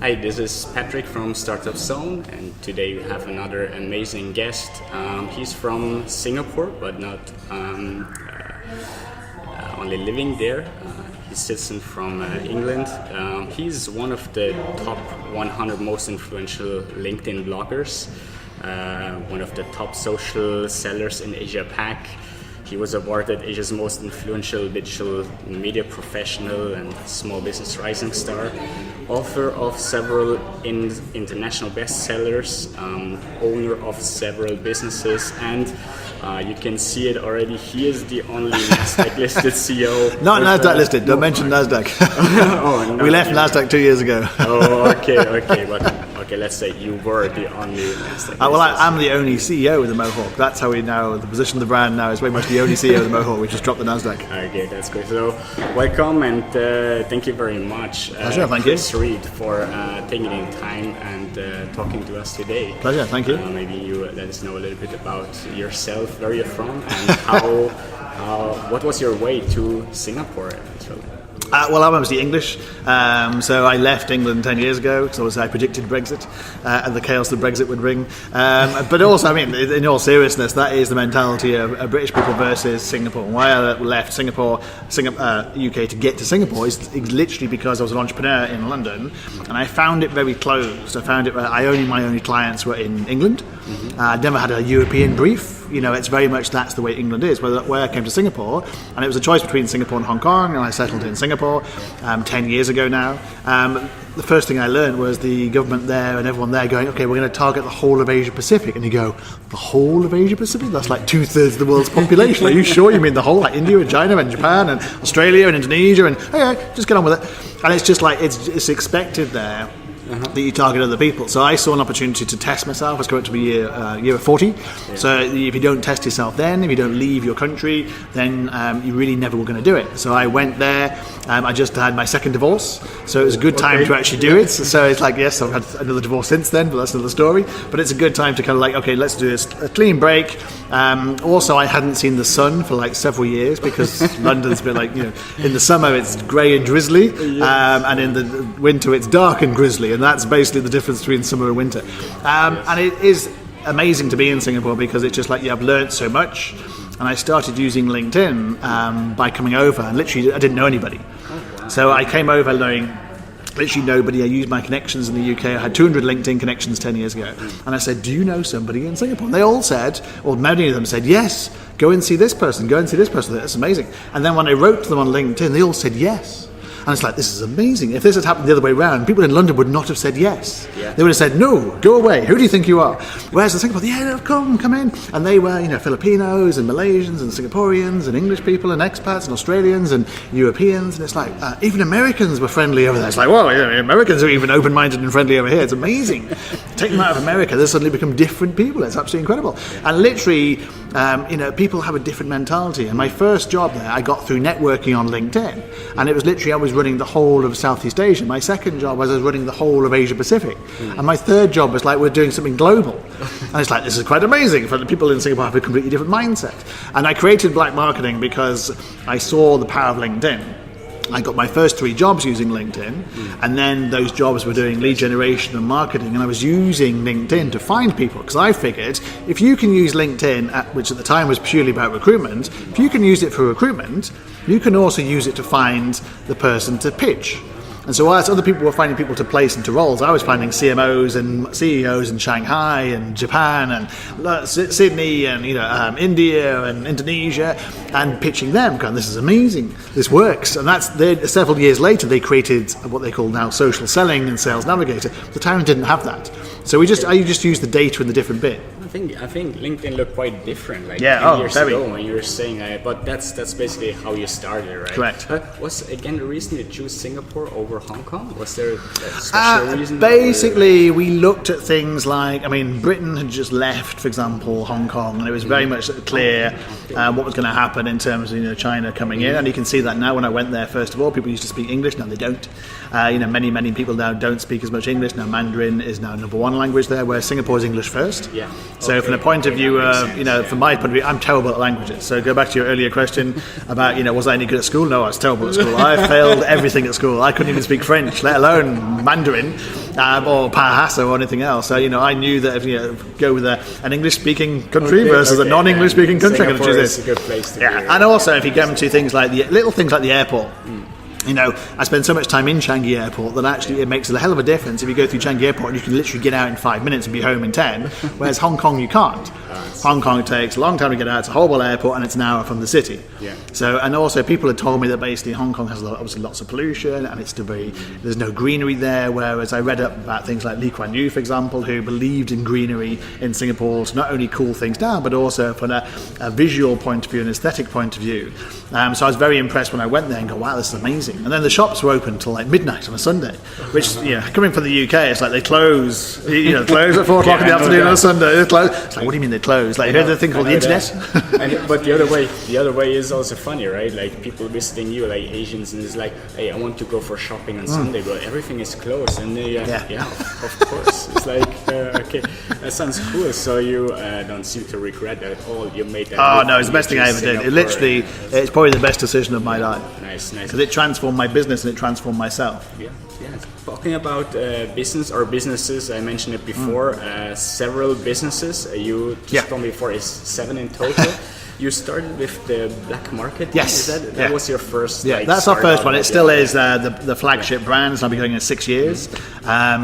Hi, this is Patrick from Startup Zone, and today we have another amazing guest. He's from Singapore, but not only living there. He's citizen from England. He's one of the top 100 most influential LinkedIn bloggers, one of the top social sellers in Asia Pac. He was awarded Asia's most influential digital media professional and small business rising star, author of several international bestsellers, owner of several businesses, and you can see it already. He is the only NASDAQ listed CEO. Not NASDAQ listed. Don't mention NASDAQ. Oh, no. We left NASDAQ 2 years ago. Oh, okay, but let's say you were the only NASDAQ. Well, I'm the only CEO of the Mohawk. That's how we now, the position of the brand now is very much the only CEO of the Mohawk. We just dropped the NASDAQ. Okay, that's good. So, welcome and thank you very much, Pleasure, thank Chris Reed, for taking the time and talking to us today. Pleasure, thank you. Maybe you let us know a little bit about yourself, where you're from, and how. What was your way to Singapore eventually? Well, I'm obviously English, so I left England 10 years ago because I predicted Brexit and the chaos that Brexit would bring. But also, I mean, in all seriousness, that is the mentality of British people versus Singapore. Why I left Singapore, UK to get to Singapore is literally because I was an entrepreneur in London, and I found it very closed. I found it my only clients were in England. I'd never had a European brief. You know, it's very much that's the way England is. Where I came to Singapore, and it was a choice between Singapore and Hong Kong, and I settled in Singapore 10 years ago now. The first thing I learned was the government there and everyone there going, okay, we're going to target the whole of Asia Pacific. And you go, the whole of Asia Pacific? That's like 2/3 of the world's population. Are you sure you mean the whole? Like India and China and Japan and Australia and Indonesia and okay, just get on with it. And it's just like it's expected there. That you target other people. So I saw an opportunity to test myself. I was going to be year 40. Yeah. So if you don't test yourself then, if you don't leave your country, then you really never were going to do it. So I went there. I just had my second divorce. So it was a good time to actually do it. So it's like, yes, I've had another divorce since then, but that's another story. But it's a good time to kind of like, okay, let's do a clean break. Also, I hadn't seen the sun for like several years because London's been like, you know, in the summer it's grey and drizzly, and in the winter it's dark and grizzly. And that's basically the difference between summer and winter. And it is amazing to be in Singapore because it's just like, I've learned so much. And I started using LinkedIn by coming over, and literally I didn't know anybody. So I came over knowing literally nobody. I used my connections in the UK. I had 200 LinkedIn connections 10 years ago. And I said, do you know somebody in Singapore? And they all said, or many of them said, yes, go and see this person, go and see this person. That's amazing. And then when I wrote to them on LinkedIn, they all said yes. And it's like, this is amazing. If this had happened the other way around, people in London would not have said yes. Yeah. They would have said, no, go away. Who do you think you are? Whereas in Singapore, no, come in. And they were, Filipinos and Malaysians and Singaporeans and English people and expats and Australians and Europeans. And it's like, even Americans were friendly over there. It's like, well, Americans are even open-minded and friendly over here. It's amazing. Take them out of America, they suddenly become different people. It's absolutely incredible. And literally, people have a different mentality. And my first job there, I got through networking on LinkedIn. And it was literally, I was running the whole of Southeast Asia. My second job was I was running the whole of Asia Pacific. And my third job was like, we're doing something global. And it's like, this is quite amazing. For the people in Singapore have a completely different mindset. And I created Black Marketing because I saw the power of LinkedIn. I got my first 3 jobs using LinkedIn, and then those jobs were doing lead generation and marketing, and I was using LinkedIn to find people, because I figured if you can use LinkedIn, which at the time was purely about recruitment, if you can use it for recruitment, you can also use it to find the person to pitch. And so whilst other people were finding people to place into roles, I was finding CMOs and CEOs in Shanghai and Japan and Sydney and India and Indonesia, and pitching them, going, this is amazing, this works. And that's several years later they created what they call now social selling and Sales Navigator. The time didn't have that. So I just used the data in the different bit. I think LinkedIn looked quite different, like 10 years ago when you were saying, but that's basically how you started, right? Correct. Was again the reason you choose Singapore over Hong Kong? Was there a special reason? Basically, we looked at things like, Britain had just left, for example, Hong Kong, and it was very much clear what was going to happen in terms of China coming in, and you can see that now. When I went there, first of all, people used to speak English. Now they don't. Many people now don't speak as much English. Now Mandarin is now number 1 language there, where Singapore is English first. Yeah. So from the point of view of, from my point of view, I'm terrible at languages. So go back to your earlier question about, was I any good at school? No, I was terrible at school. I failed everything at school. I couldn't even speak French, let alone Mandarin or Bahasa or anything else. So, I knew that if go with an English-speaking country versus a non-English-speaking country, I'm going to choose this. Is a good place to be. And also if you come to things like little things like the airport. I spend so much time in Changi Airport that actually it makes a hell of a difference if you go through Changi Airport and you can literally get out in 5 minutes and be home in 10, whereas Hong Kong you can't. Hong Kong takes a long time to get out. It's a horrible airport and it's an hour from the city. Yeah. So, and also people had told me that basically Hong Kong has obviously lots of pollution and it's there's no greenery there, whereas I read up about things like Lee Kuan Yew, for example, who believed in greenery in Singapore to not only cool things down, but also from a visual point of view, an aesthetic point of view. So I was very impressed when I went there and go, wow, this is amazing. And then the shops were open till like midnight on a Sunday, which, coming from the UK, it's like they close, close at 4 o'clock in the afternoon on a Sunday. They close. It's like, what do you mean they close? Like, you heard the thing called the internet? But the other way is also funny, right? Like people visiting you, like Asians, and it's like, hey, I want to go for shopping on Sunday, but everything is closed. And they, of course. It's like, okay, that sounds cool. So you don't seem to regret that at all. You made that. Oh no, it's the best thing I ever did. It's probably the best decision of my life. Nice. Because it transformed my business and it transformed myself. Yeah. Talking about business or businesses, I mentioned it before. Several businesses. You just told me before is 7 in total. You started with the black market. Yes, that was your first. Yeah, that's our first one. It still is the flagship brand. It's now been going in 6 years.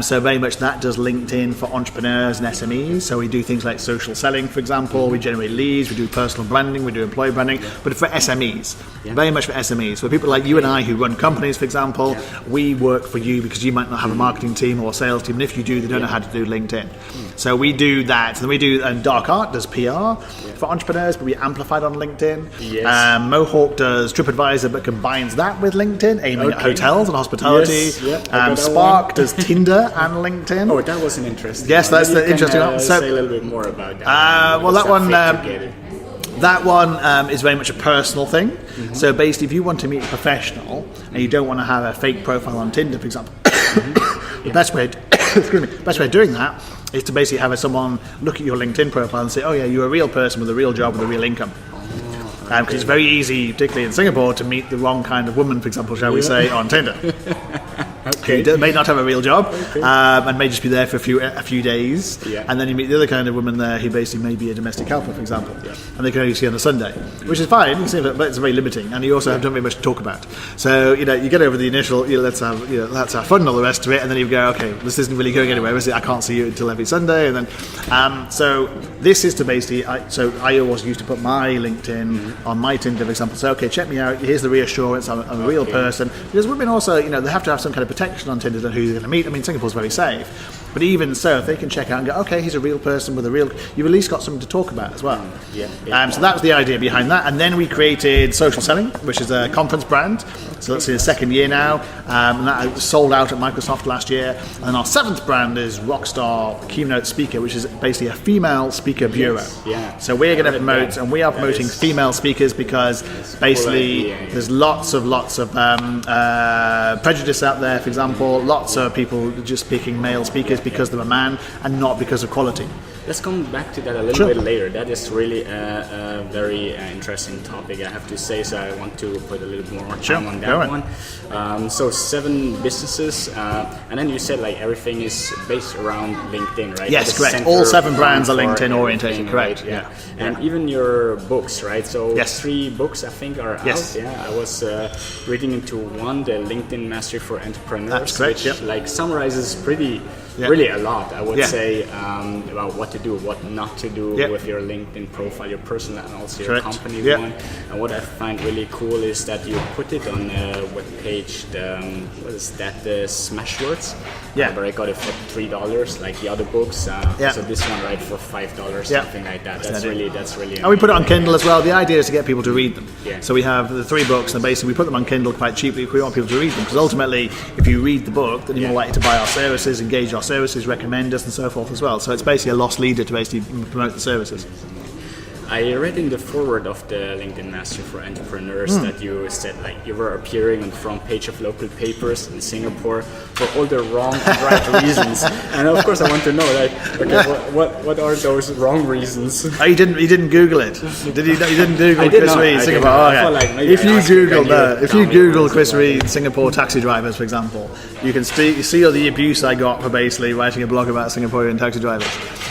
So very much that does LinkedIn for entrepreneurs and SMEs. So we do things like social selling, for example. We generate leads. We do personal branding. We do employee branding. But for SMEs, very much for SMEs. For people like you and I who run companies, for example, we work for you because you might not have a marketing team or a sales team. And if you do, they don't know how to do LinkedIn. So we do that. And Dark Art does PR for entrepreneurs, but we amplify on LinkedIn. Yes. Mohawk does TripAdvisor but combines that with LinkedIn, aiming at hotels and hospitality. Yes. Spark does Tinder and LinkedIn. Oh, that was an interesting. Yes, that's the interesting one. So, say a little bit more about that. That one is very much a personal thing. So basically, if you want to meet a professional and you don't want to have a fake profile on Tinder, for example, the best way of doing that is to basically have someone look at your LinkedIn profile and say, oh yeah, you're a real person with a real job with a real income. Because it's very easy, particularly in Singapore, to meet the wrong kind of woman, for example, shall we say, on Tinder. Who may not have a real job and may just be there for a few days, and then you meet the other kind of woman there who basically may be a domestic helper, for example, and they can only see on a Sunday, which is fine, but it's very limiting, and you also don't very much to talk about. So you get over the initial let's have fun and all the rest of it, and then you go, okay, this isn't really going anywhere, is it? I can't see you until every Sunday, and then so this is to basically I always used to put my LinkedIn on my Tinder, for example. So okay, check me out. Here's the reassurance. I'm a real person, because women also they have to have some kind of protection on Tinder than who they're going to meet. I mean, Singapore's very safe. But even so, if they can check out and go, okay, he's a real person with a real... You've at least got something to talk about as well. So that was the idea behind that. And then we created Social Selling, which is a conference brand. So that's in the second year now. And that sold out at Microsoft last year. And our 7th brand is Rockstar Keynote Speaker, which is basically a female speaker bureau. So we're going to promote, and we are promoting female speakers because basically there's lots of prejudice out there, for example. Lots of people just picking male speakers because they're a man and not because of quality. Let's come back to that a little bit later. That is really a very interesting topic, I have to say, so I want to put a little more time on that one. So 7 businesses, and then you said like everything is based around LinkedIn, right? Yes, correct. All 7 brands are LinkedIn orientated, correct. Right? And even your books, right? So 3 books I think are out. I was reading into one, the LinkedIn Mastery for Entrepreneurs. That's correct, which like summarizes really a lot, I would say, about what to do, what not to do with your LinkedIn profile, your personal and also your company one. And what I find really cool is that you put it on the webpage, the Smashwords, where I got it for $3, like the other books. So this one, right, for $5, something like that. That's really and we put it on Kindle as well. The idea is to get people to read them. So we have the 3 books, and basically we put them on Kindle quite cheaply if we want people to read them, because ultimately, if you read the book, then you're more likely to buy our services, engage our services, recommend us, and so forth as well. So it's basically a loss leader to basically promote the services. I read in the forward of the LinkedIn Master for Entrepreneurs that you said like you were appearing on the front page of local papers in Singapore for all the wrong and right reasons. And of course, I want to know like, okay, what are those wrong reasons? Oh, you didn't Google it, did you? You didn't Google did Chris not, Reed I Singapore. did not. Oh, I okay. felt like maybe If you I'd ask you, Google can you if you tell me Google what Chris is Reed Singapore taxi drivers, for example, you can see all the abuse I got for basically writing a blog about Singaporean taxi drivers,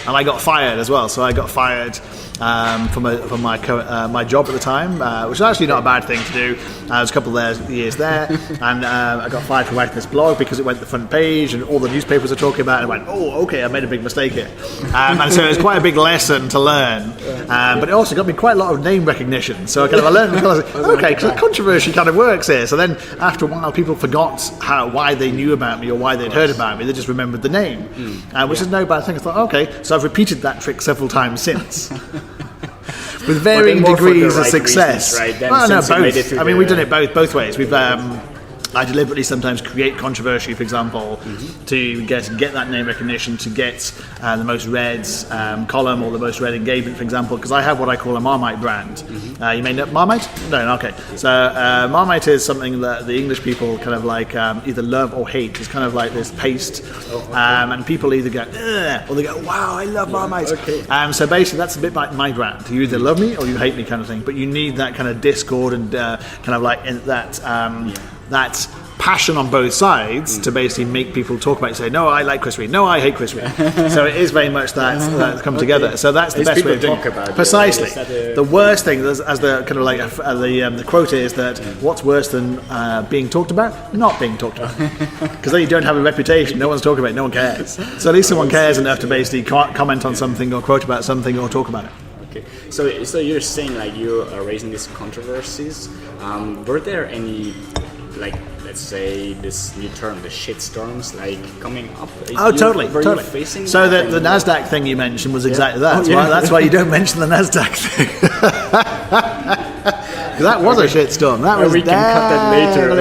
and I got fired as well. So I got fired from my job at the time, which was actually not a bad thing to do. I was a couple of years there, and I got fired for writing this blog because it went to the front page and all the newspapers were talking about it. And I went, oh, okay, I made a big mistake here. And so it was quite a big lesson to learn, but it also got me quite a lot of name recognition. So I learned, okay, because controversy kind of works here. So then after a while, people forgot why they knew about me or why they'd heard about me. They just remembered the name, which is no bad thing. I thought, okay, so I've repeated that trick several times since. With varying degrees of success. Reasons, right? Then Well, no, both. both. I mean, we've done it both ways. We've I deliberately sometimes create controversy, for example, to get that name recognition, to get the most read column or the most read engagement, for example, because I have what I call a Marmite brand. You may know Marmite? No, okay. So Marmite is something that the English people kind of like either love or hate. It's kind of like this paste, and people either go, ugh, or they go, wow, I love Marmite. Okay. So basically, that's a bit like my brand. You either love me or you hate me kind of thing, but you need that kind of discord and kind of like that passion on both sides to basically make people talk about it. Say, no, I like Chris Reed. No, I hate Chris Reed. So it is very much that come together. So that's the best way of doing it. Precisely. The worst thing, as the kind of like the quote is that what's worse than being talked about? Not being talked about. Because then you don't have a reputation. No one's talking about it. No one cares. So at least someone cares enough to basically comment on something or quote about something or talk about it. Okay. So you're saying like you are raising these controversies. Were there any like, let's say this new term, the shitstorms, like coming up? Totally. You facing so that? the NASDAQ thing you mentioned was exactly that. That's why you don't mention the NASDAQ thing. That was a shitstorm. That was. We can cut that later.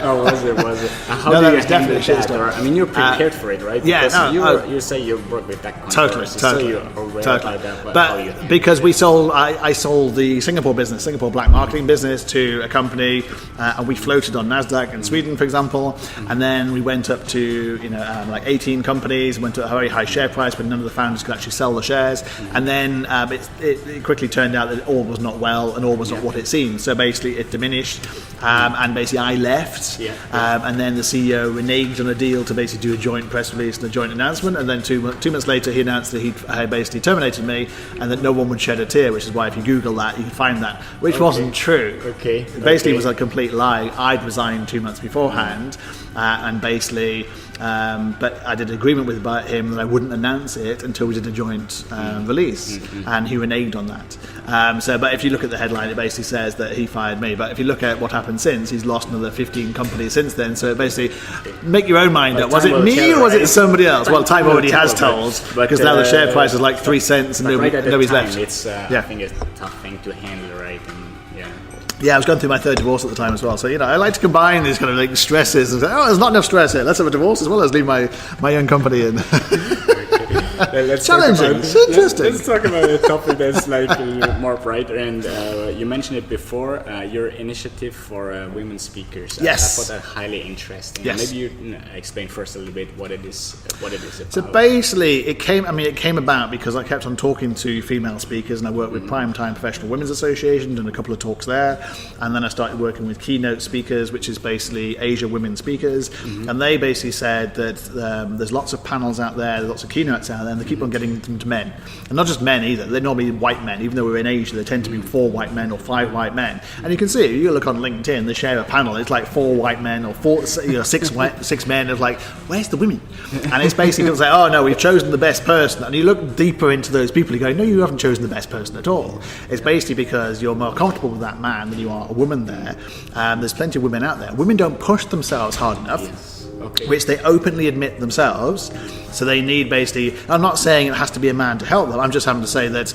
Oh, was it? How No, do that you was definitely a handle that? shitstorm. I mean, you're prepared for it, right? Yeah, Because you say you work with that controversy, so you're aware about that. But how you because I sold the Singapore black marketing business to a company, and we floated on NASDAQ in Sweden, for example, and then we went up to like 18 companies, went to a very high share price, but none of the founders could actually sell the shares, and then it quickly turned out that all was not well and all was not what it seemed. So basically, it diminished, and basically I left, and then the CEO reneged on a deal to basically do a joint press release and a joint announcement, and then two months later he announced that he basically terminated me and that no one would shed a tear, which is why if you Google that you can find that, which wasn't true. It basically was a complete lie. I'd resigned 2 months beforehand, and basically but I did an agreement with him that I wouldn't announce it until we did a joint release, and he reneged on that. But if you look at the headline, it basically says that he fired me. But if you look at what happened since, he's lost another 15 companies since then. So basically, make your own mind up. Was it me or was it somebody else? Well, time already has told, because now the share price is like 3 cents and nobody's left. It's I think it's a tough thing to handle, right? Yeah, I was going through my third divorce at the time as well. So, I like to combine these kind of like stresses and say, oh, there's not enough stress here. Let's have a divorce as well as leave my young company in. Let's challenging. It's interesting. Let's talk about a topic that's like more brighter. And you mentioned it before, your initiative for women speakers. Yes. I thought that highly interesting. Yes. Maybe you explain first a little bit what it is about. So basically, it came about because I kept on talking to female speakers, and I worked with Primetime Professional Women's Association, done a couple of talks there, and then I started working with Keynote Speakers, which is basically Asia women speakers, and they basically said that there's lots of panels out there, there's lots of keynotes out there, and they keep on getting them to men, and not just men either. They're normally white men. Even though we're in Asia, they tend to be 4 white men or 5 white men, and you can see, if you look on LinkedIn, they share a panel, it's like 4 white men or 6 men. It's like, where's the women? And it's basically people say, oh no, we've chosen the best person, and you look deeper into those people, you go, no, you haven't chosen the best person at all. It's basically because you're more comfortable with that man than you are a woman there. There's plenty of women out there. Women don't push themselves hard enough. which they openly admit themselves. So they need basically, I'm not saying it has to be a man to help them, I'm just having to say that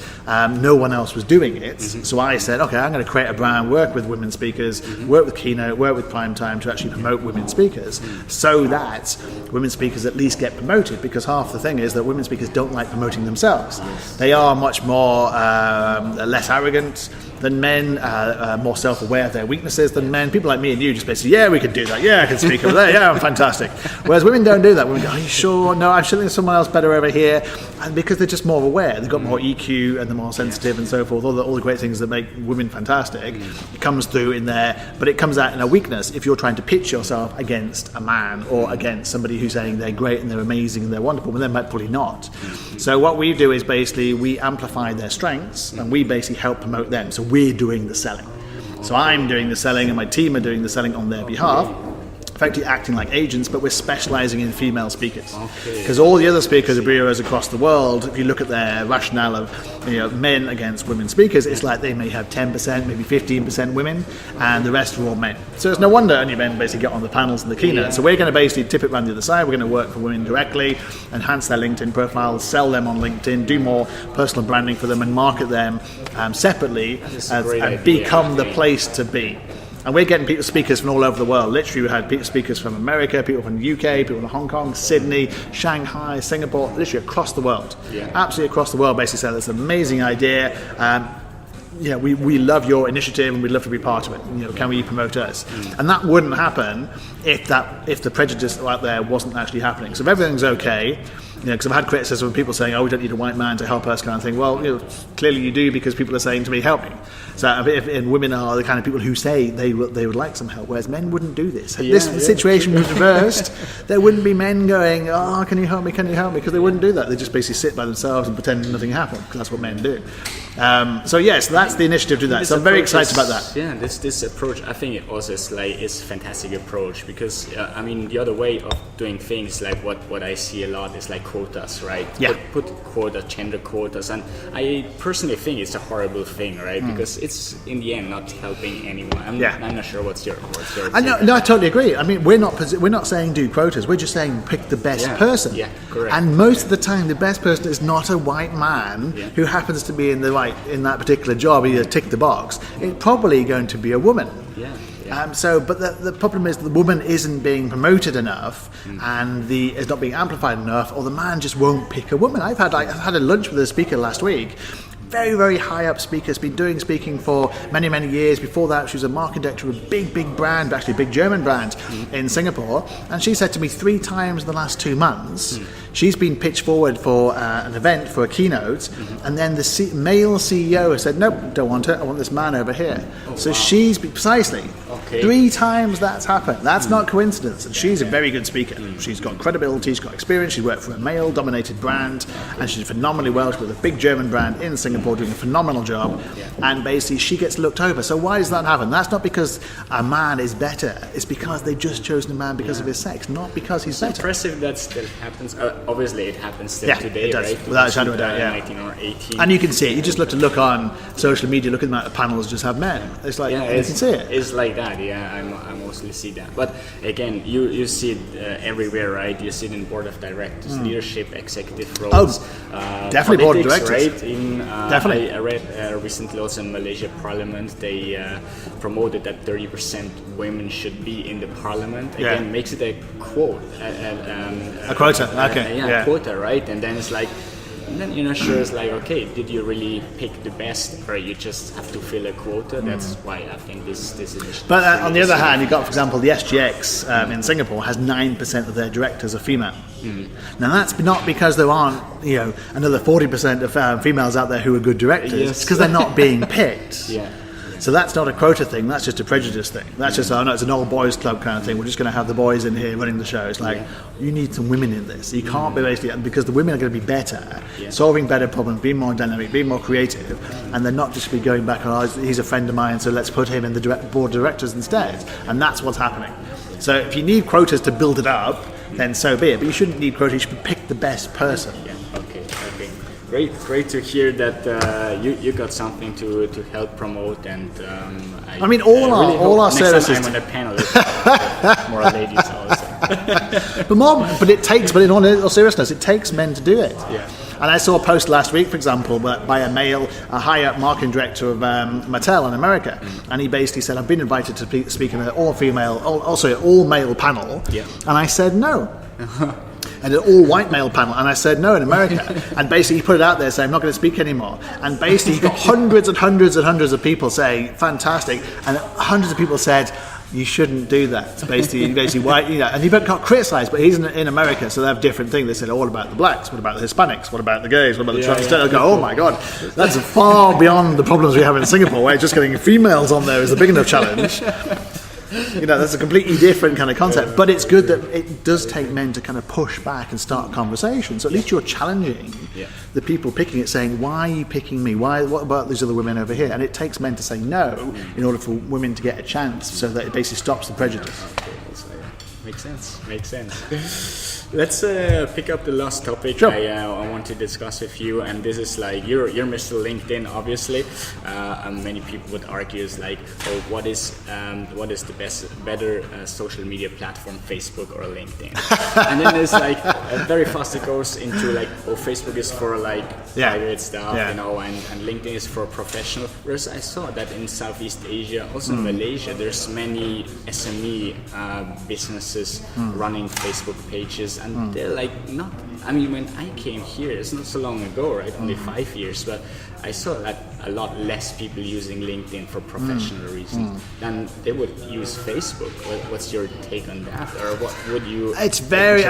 no one else was doing it. So I said, okay, I'm going to create a brand, work with women speakers, work with Keynote, work with Primetime to actually promote women speakers, so that women speakers at least get promoted, because half the thing is that women speakers don't like promoting themselves. They are much more less arrogant than men, more self-aware of their weaknesses than men. People like me and you just basically, yeah, we could do that, yeah, I can speak over there, yeah, I'm fantastic. Whereas women don't do that. Women go, are you sure? No, I'm sure there's someone else better over here. And because they're just more aware, they've got more EQ and they're more sensitive and so forth, all the great things that make women fantastic, it comes through in there, but it comes out in a weakness if you're trying to pitch yourself against a man or against somebody who's saying they're great and they're amazing and they're wonderful, but they're probably not. So what we do is basically we amplify their strengths and we basically help promote them. So we're doing the selling. So I'm doing the selling and my team are doing the selling on their behalf, effectively acting like agents, but we're specializing in female speakers. Because all the other speakers of bureaus across the world, if you look at their rationale of men against women speakers, it's like they may have 10%, maybe 15% women, and the rest are all men. So it's no wonder only men basically get on the panels and the keynote. So we're going to basically tip it around the other side. We're going to work for women directly, enhance their LinkedIn profiles, sell them on LinkedIn, do more personal branding for them, and market them separately and become the place to be. And we're getting people, speakers from all over the world. Literally, we had speakers from America, people from the UK, people from Hong Kong, Sydney, Shanghai, Singapore, literally across the world. Absolutely across the world, basically said, that's an amazing idea. We love your initiative and we'd love to be part of it. Can we promote us? And that wouldn't happen if the prejudice out there wasn't actually happening. So if everything's okay, because I've had criticism of people saying, oh, we don't need a white man to help us kind of thing. Well, clearly you do, because people are saying to me, help me. So and women are the kind of people who say they would like some help, whereas men wouldn't do this. If this situation was reversed, there wouldn't be men going, oh, can you help me, because they wouldn't do that. They just basically sit by themselves and pretend nothing happened, because that's what men do. So that's the initiative to do that. So I'm very excited about that. Yeah, this approach, I think it also is a fantastic approach, because the other way of doing things, like what I see a lot is like quotas, right? Yeah. Put quotas, gender quotas, and I personally think it's a horrible thing, right? Because it's in the end not helping anyone. I'm not sure what's your I totally agree. I mean, we're not saying do quotas. We're just saying pick the best person. Yeah, correct. And most of the time, the best person is not a white man who happens to be in that particular job, either tick the box. It's probably going to be a woman. But the problem is the woman isn't being promoted enough, and is not being amplified enough, or the man just won't pick a woman. I've had a lunch with a speaker last week. Very, very high up speaker, has been doing speaking for many, many years. Before that, she was a marketing director of a big brand, actually a big German brand in Singapore. And she said to me 3 times in the last 2 months, she's been pitched forward for an event, for a keynote, and then the male CEO has said, nope, don't want her, I want this man over here. She's precisely 3 times that's happened. That's not coincidence. And she's a very good speaker. She's got credibility, she's got experience, she's worked for a male-dominated brand, and she's phenomenally well. She's with a big German brand in Singapore, doing a phenomenal job, and basically she gets looked over. So why does that happen? That's not because a man is better. It's because they've just chosen a man because of his sex, not because he's better. Impressive that still happens. Obviously, it happens still today, it does, right? Without a shadow of a doubt, 19 or 18. And you can see it. You just look on social media, look at the amount of panels just have men. It's like you can see it. It's like that. I mostly see that. But again, you see it everywhere, right? You see it in board of directors, leadership, executive roles. Definitely board of directors. Right? Definitely. I read recently also in Malaysia Parliament, they promoted that 30% women should be in the Parliament. Again, makes it a quote. A quota, okay. Quota, right? And then it's like, and then you're not sure, it's like, okay, did you really pick the best, or you just have to fill a quota? That's why I think this initiative. But on the other hand, you've got, for example, the SGX in Singapore has 9% of their directors are female. Now that's not because there aren't another 40% of females out there who are good directors. It's because they're not being picked. So that's not a quota thing, that's just a prejudice thing. That's just, it's an old boys club kind of thing. We're just going to have the boys in here running the show. It's like, you need some women in this. You can't be basically, because the women are going to be better, solving better problems, being more dynamic, being more creative, and they're not just be going back, he's a friend of mine, so let's put him in the board of directors instead. And that's what's happening. So if you need quotas to build it up, then so be it. But you shouldn't need quotas, you should pick the best person. Great to hear that you got something to help promote, and all our services. Next time I'm on a panel, more ladies also. But in all seriousness, it takes men to do it. Yeah. And I saw a post last week, for example, by a high-up marketing director of Mattel in America, and he basically said, "I've been invited to speak in an all-male panel," and I said no. And an all-white male panel, and I said no in America. And basically he put it out there saying, I'm not going to speak anymore. And basically he got hundreds and hundreds and hundreds of people saying, fantastic, and hundreds of people said, you shouldn't do that. Basically, why? And he got criticised, but he's in America, so they have different things. They said, what about the blacks? What about the Hispanics? What about the gays? What about the transgender? I go, oh my God, that's far beyond the problems we have in Singapore, where just getting females on there is a big enough challenge. That's a completely different kind of concept. But it's good that it does take men to kind of push back and start conversations. So at least you're challenging the people picking it, saying, why are you picking me? What about these other women over here? And it takes men to say no in order for women to get a chance, so that it basically stops the prejudice. Okay, makes sense. Let's pick up the last topic. Sure. I want to discuss with you, and this is like you're Mr. LinkedIn, obviously. And many people would argue is like, what is the better social media platform, Facebook or LinkedIn? And then there's like very fast it goes into like, Facebook is for like private stuff, and LinkedIn is for professional. Whereas I saw that in Southeast Asia, also in Malaysia, there's many SME businesses running Facebook pages. And they're like not. I mean, when I came here, it's not so long ago, right? Only 5 years, but I saw that a lot less people using LinkedIn for professional reasons than they would use Facebook. What's your take on that, or what would you? It's very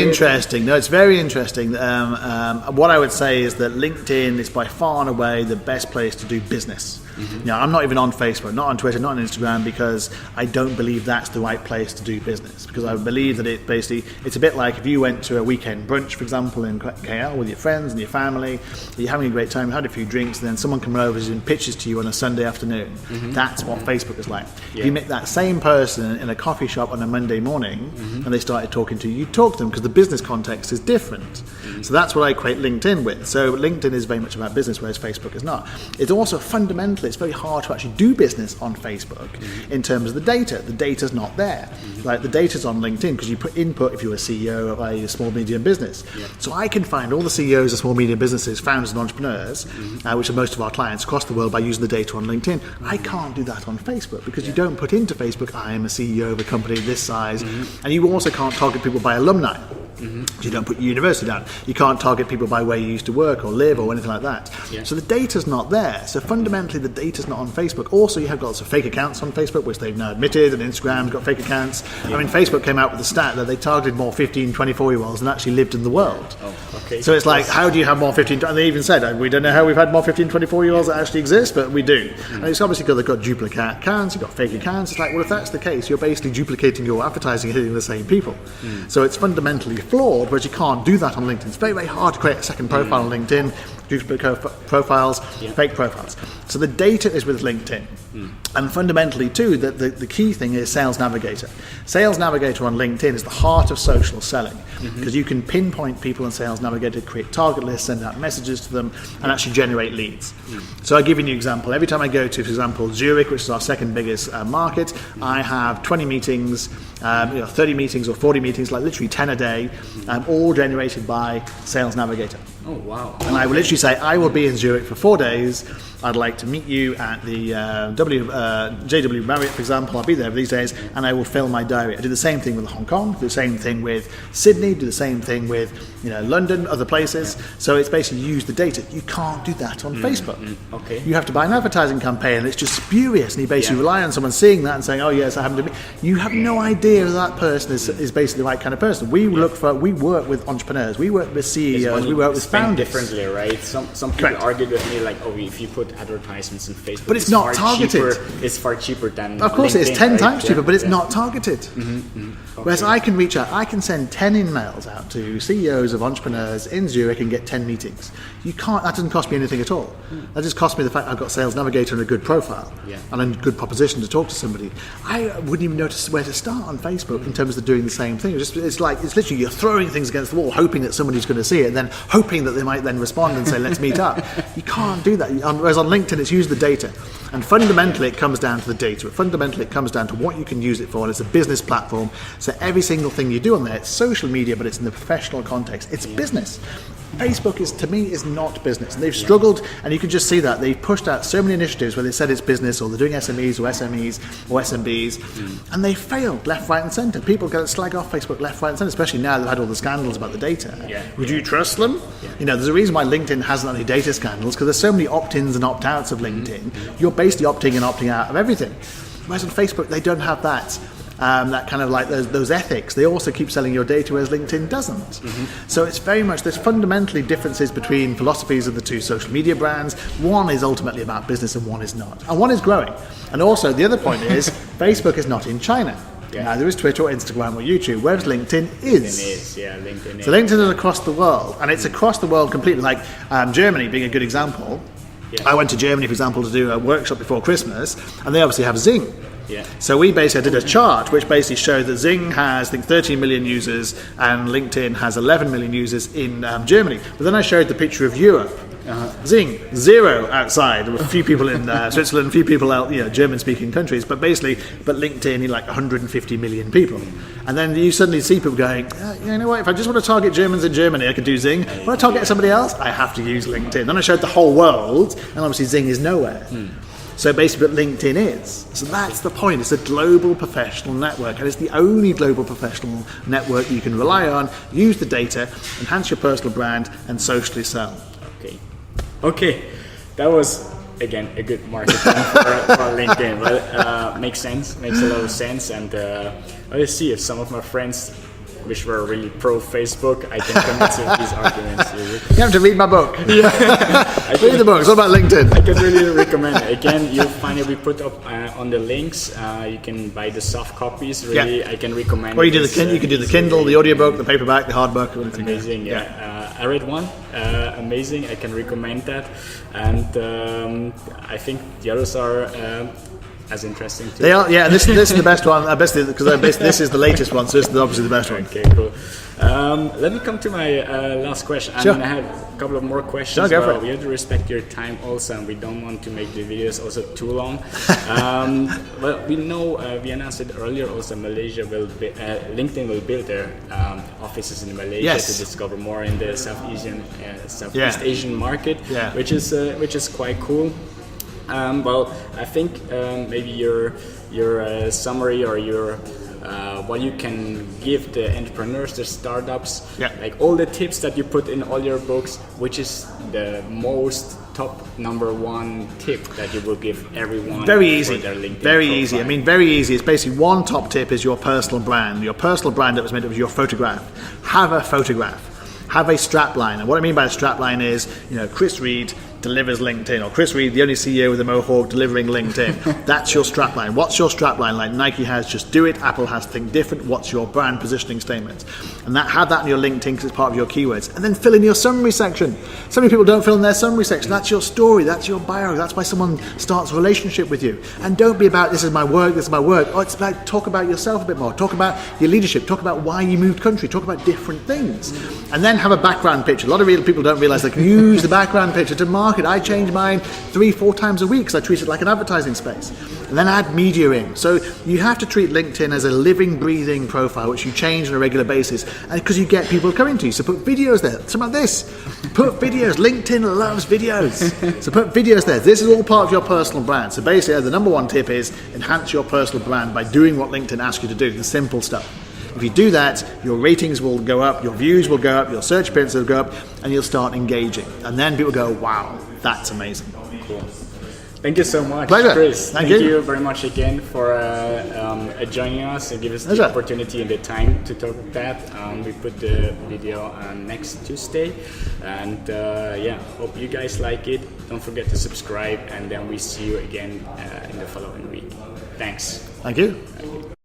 interesting. No, it's very interesting. What I would say is that LinkedIn is by far and away the best place to do business. I'm not even on Facebook, not on Twitter, not on Instagram, because I don't believe that's the right place to do business. Because I believe that it's a bit like if you went to a weekend brunch, for example, in KL with your friends and your family, you're having a great time, had a few drinks, and then someone comes over and pitches to you on a Sunday afternoon. That's what Facebook is like. If you meet that same person in a coffee shop on a Monday morning and they started talking to you, you'd talk to them because the business context is different. So that's what I equate LinkedIn with. So LinkedIn is very much about business, whereas Facebook is not. It's also fundamentally, it's very hard to actually do business on Facebook in terms of the data. The data's not there. Like the data's on LinkedIn because you put input if you're a CEO of a small medium business. So I can find all the CEOs of small medium businesses, founders and entrepreneurs, which are most of our clients across the world, by using the data on LinkedIn. I can't do that on Facebook because you don't put into Facebook, I am a CEO of a company this size, and you also can't target people by alumni. You don't put your university down. You can't target people by where you used to work or live or anything like that. So the data's not there. So fundamentally the data's not on Facebook. Also, you have got lots of fake accounts on Facebook, which they've now admitted, and Instagram's got fake accounts. I mean, Facebook came out with a stat that they targeted more 15, 24-year-olds than actually lived in the world. So it's like, how do you have more 15, and they even said, we don't know how we've had more 15, 24-year-olds that actually exist, but we do. And it's obviously because they've got duplicate accounts, you've got fake accounts. It's like, well, if that's the case, you're basically duplicating your advertising, hitting the same people. So it's fundamentally flawed, whereas you can't do that on LinkedIn. It's very, very hard to create a second profile on LinkedIn, duplicate profiles, fake profiles. So the data is with LinkedIn. And fundamentally too, the key thing is Sales Navigator. Sales Navigator on LinkedIn is the heart of social selling, because you can pinpoint people in Sales Navigator, create target lists, send out messages to them, and actually generate leads. So I'll give you an example. Every time I go to, for example, Zurich, which is our second biggest market, I have 20 meetings, 30 meetings or 40 meetings, like literally 10 a day, all generated by Sales Navigator. Oh, wow. And I will literally say, I will be in Zurich for 4 days. I'd like to meet you at the JW Marriott, for example. I'll be there for these days, and I will fill my diary. I do the same thing with Hong Kong, do the same thing with Sydney, do the same thing with London, other places. So it's basically use the data. You can't do that on Facebook. Okay. You have to buy an advertising campaign, and it's just spurious. And you basically rely on someone seeing that and saying, oh yes, I happen to be. You have no idea if that person is basically the right kind of person. We work with entrepreneurs, we work with CEOs, we work with founders. Differently, right? Some people argued with me like, if you put advertisements in Facebook, but it's not targeted. It's far cheaper than of course LinkedIn, it's 10 right? times cheaper, but it's not targeted. Okay. Whereas I can reach out, I can send 10 emails out to CEOs of entrepreneurs in Zurich and get 10 meetings. You can't. That doesn't cost me anything at all. That just costs me the fact I've got Sales Navigator and a good profile and a good proposition to talk to somebody. I wouldn't even know where to start on Facebook in terms of doing the same thing. It's literally you're throwing things against the wall, hoping that somebody's going to see it, and then hoping that they might then respond and say, let's meet up. You can't do that. Whereas on LinkedIn, it's use the data. And fundamentally, it comes down to the data. Fundamentally, it comes down to what you can use it for, and it's a business platform. So every single thing you do on there, it's social media, but it's in the professional context. It's business. Facebook to me, is not business. And they've struggled, and you can just see that. They've pushed out so many initiatives where they said it's business, or they're doing SMEs or SMBs, and they failed left, right, and centre. People go slag off Facebook left, right, and centre, especially now they've had all the scandals about the data. Would you trust them? There's a reason why LinkedIn hasn't had any data scandals, because there's so many opt-ins and opt-outs of LinkedIn. You're basically opting and opting out of everything. Whereas on Facebook, they don't have that. That kind of like those ethics. They also keep selling your data, whereas LinkedIn doesn't. So it's very much, there's fundamentally differences between philosophies of the two social media brands. One is ultimately about business and one is not. And one is growing. And also the other point is Facebook is not in China. Neither is Twitter or Instagram or YouTube, whereas LinkedIn is. LinkedIn is. So LinkedIn is across the world, and it's across the world completely. Like Germany being a good example. I went to Germany, for example, to do a workshop before Christmas, and they obviously have Zing. So we basically did a chart which basically showed that Zing has, I think, 13 million users and LinkedIn has 11 million users in Germany. But then I showed the picture of Europe. Zing, 0 outside. There were a few people in Switzerland, a few people out, German-speaking countries. But LinkedIn, like 150 million people. And then you suddenly see people going, you know what? If I just want to target Germans in Germany, I could do Zing. When I target somebody else, I have to use LinkedIn. Then I showed the whole world, and obviously Zing is nowhere. So basically what LinkedIn is. So that's the point. It's a global professional network, and it's the only global professional network you can rely on, use the data, enhance your personal brand, and sell. Okay. That was, again, a good marketing for LinkedIn. But makes sense, makes a lot of sense. And let's see if some of my friends which were really pro Facebook, I can convince you of these arguments. You have to read my book. Read the book. It's all about LinkedIn. I can really recommend it. Again, you'll find it. We put up on the links. You can buy the soft copies. Really, I can recommend. Or you can do the Kindle, the audiobook, the paperback, the hardback. Amazing. I read one. Amazing. I can recommend that. And I think the others are as interesting too. They are, yeah. This is the best one. Because this is the latest one, so this is obviously the best one. Okay, cool. Let me come to my last question. Sure. I have a couple of more questions. Go for it. We have to respect your time also, and we don't want to make the videos also too long. Well, we know we announced it earlier. Also, Malaysia will LinkedIn will build their offices in Malaysia to discover more in the Southeast Asian market, which is quite cool. Well, I think maybe your summary or your what you can give the entrepreneurs, the startups, like all the tips that you put in all your books, which is the most top number one tip that you will give everyone. Very easy. For their LinkedIn very profile. easy. I mean, very easy. It's basically one top tip is your personal brand. Your personal brand that was meant to be your photograph. Have a photograph. Have a strapline. And what I mean by a strapline is, Chris Reed delivers LinkedIn, or Chris Reed, the only CEO with a Mohawk, delivering LinkedIn. That's your strapline. What's your strapline? Like Nike has Just Do It, Apple has Think Different. What's your brand positioning statement? And have that in your LinkedIn because it's part of your keywords. And then fill in your summary section. So many people don't fill in their summary section. That's your story. That's your bio. That's why someone starts a relationship with you. And don't be about this is my work. Oh, it's about talk about yourself a bit more. Talk about your leadership. Talk about why you moved country. Talk about different things. And then have a background picture. A lot of people don't realize they can use the background picture to market. I change mine 3-4 times a week because I treat it like an advertising space. And then add media in. So you have to treat LinkedIn as a living, breathing profile which you change on a regular basis, and because you get people coming to you. So put videos there. Something like this. Put videos. LinkedIn loves videos. So put videos there. This is all part of your personal brand. So basically the number one tip is enhance your personal brand by doing what LinkedIn asks you to do, the simple stuff. If you do that, your ratings will go up, your views will go up, your search appearances will go up, and you'll start engaging. And then people go, wow, that's amazing. Cool. Thank you so much, Pleasure. Chris. Thank you very much again for joining us and give us the opportunity and the time to talk about that. We put the video next Tuesday, and hope you guys like it. Don't forget to subscribe, and then we see you again in the following week. Thanks. Thank you.